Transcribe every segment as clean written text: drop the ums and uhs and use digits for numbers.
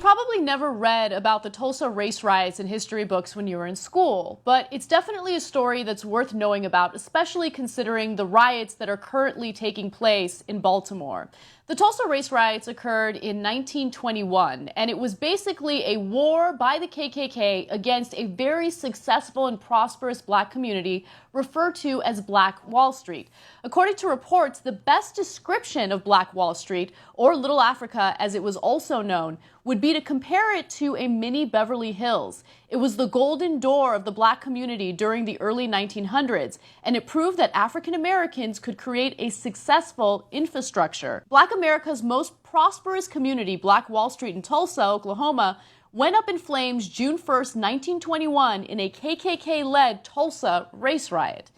probably never read about the Tulsa race riots in history books when you were in school, but it's definitely a story that's worth knowing about, especially considering the riots that are currently taking place in Baltimore. The Tulsa race riots occurred in 1921, and it was basically a war by the KKK against a very successful and prosperous black community referred to as Black Wall Street. According to reports, the best description of Black Wall Street, or Little Africa as it was also known, would be to compare it to a mini Beverly Hills. It was the golden door of the black community during the early 1900s, and it proved that African Americans could create a successful infrastructure. Black America's most prosperous community, Black Wall Street in Tulsa, Oklahoma, went up in flames June 1st, 1921 in a KKK-led Tulsa race riot.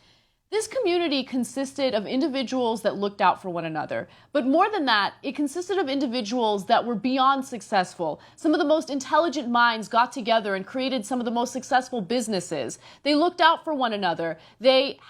This community consisted of individuals that looked out for one another. But more than that, it consisted of individuals that were beyond successful. Some of the most intelligent minds got together and created some of the most successful businesses. They looked out for one another. They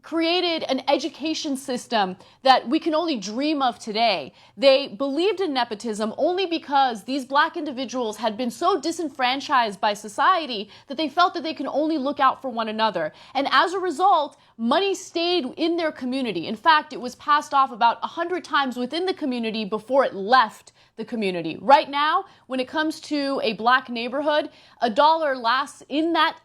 created an education system that we can only dream of today. They believed in nepotism only because these black individuals had been so disenfranchised by society that they felt that they can only look out for one another. And as a result, money stayed in their community. In fact, it was passed off about 100 times within the community before it left the community. Right now, when it comes to a black neighborhood, a dollar lasts in that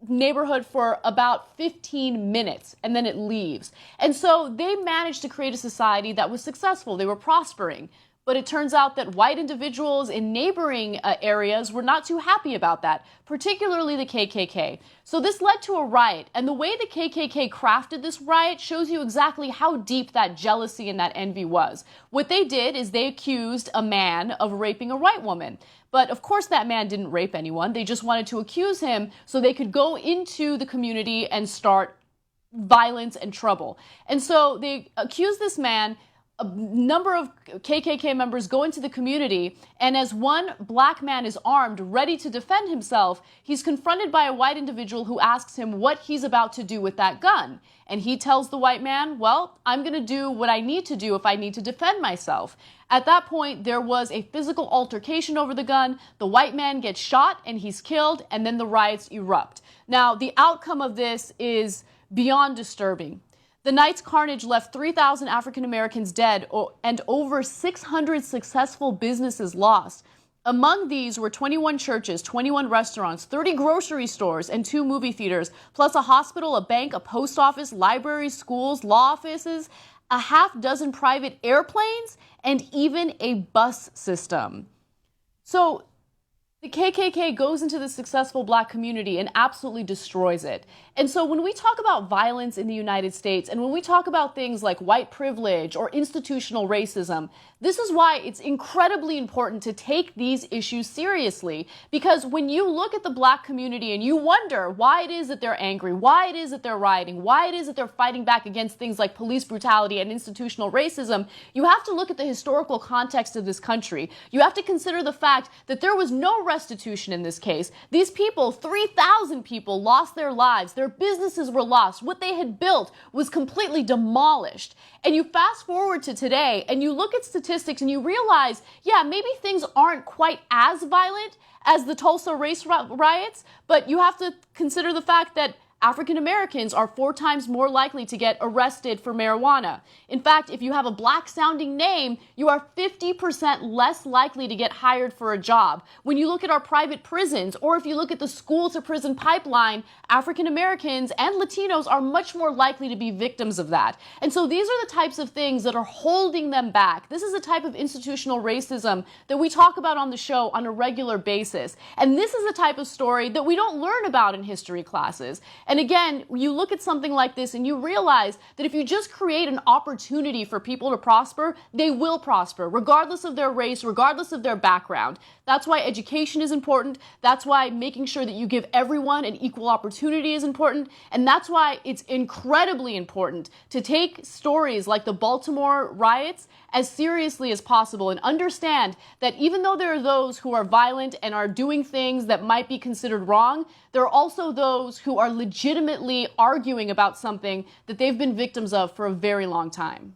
neighborhood for about 15 minutes and then it leaves. And so they managed to create a society that was successful. They were prospering. But it turns out that white individuals in neighboring areas were not too happy about that, particularly the KKK. So this led to a riot, and the way the KKK crafted this riot shows you exactly how deep that jealousy and that envy was. What they did is they accused a man of raping a white woman. But of course that man didn't rape anyone. They just wanted to accuse him so they could go into the community and start violence and trouble. And so they accused this man. A number of KKK members go into the community, and as one black man is armed, ready to defend himself, he's confronted by a white individual who asks him what he's about to do with that gun. And he tells the white man, well, I'm going to do what I need to do if I need to defend myself. At that point, there was a physical altercation over the gun. The white man gets shot and he's killed, and then the riots erupt. Now, the outcome of this is beyond disturbing. The night's carnage left 3,000 African Americans dead and over 600 successful businesses lost. Among these were 21 churches, 21 restaurants, 30 grocery stores, and 2 movie theaters, plus a hospital, a bank, a post office, libraries, schools, law offices, a half-dozen private airplanes, and even a bus system. So the KKK goes into the successful black community and absolutely destroys it. And so when we talk about violence in the United States and when we talk about things like white privilege or institutional racism, this is why it's incredibly important to take these issues seriously. Because when you look at the black community and you wonder why it is that they're angry, why it is that they're rioting, why it is that they're fighting back against things like police brutality and institutional racism, you have to look at the historical context of this country. You have to consider the fact that there was no restitution in this case. These people, 3,000 people, lost their lives. Their businesses were lost. What they had built was completely demolished. And you fast forward to today and you look at statistics and you realize, yeah, maybe things aren't quite as violent as the Tulsa race riots, but you have to consider the fact that African Americans are 4 times more likely to get arrested for marijuana. In fact, if you have a black-sounding name, you are 50% less likely to get hired for a job. When you look at our private prisons, or if you look at the school-to-prison pipeline, African Americans and Latinos are much more likely to be victims of that. And so these are the types of things that are holding them back. This is a type of institutional racism that we talk about on the show on a regular basis. And this is the type of story that we don't learn about in history classes. And again, you look at something like this and you realize that if you just create an opportunity for people to prosper, they will prosper, regardless of their race, regardless of their background. That's why education is important. That's why making sure that you give everyone an equal opportunity is important. And that's why it's incredibly important to take stories like the Baltimore riots as seriously as possible and understand that even though there are those who are violent and are doing things that might be considered wrong, there are also those who are legitimately arguing about something that they've been victims of for a very long time.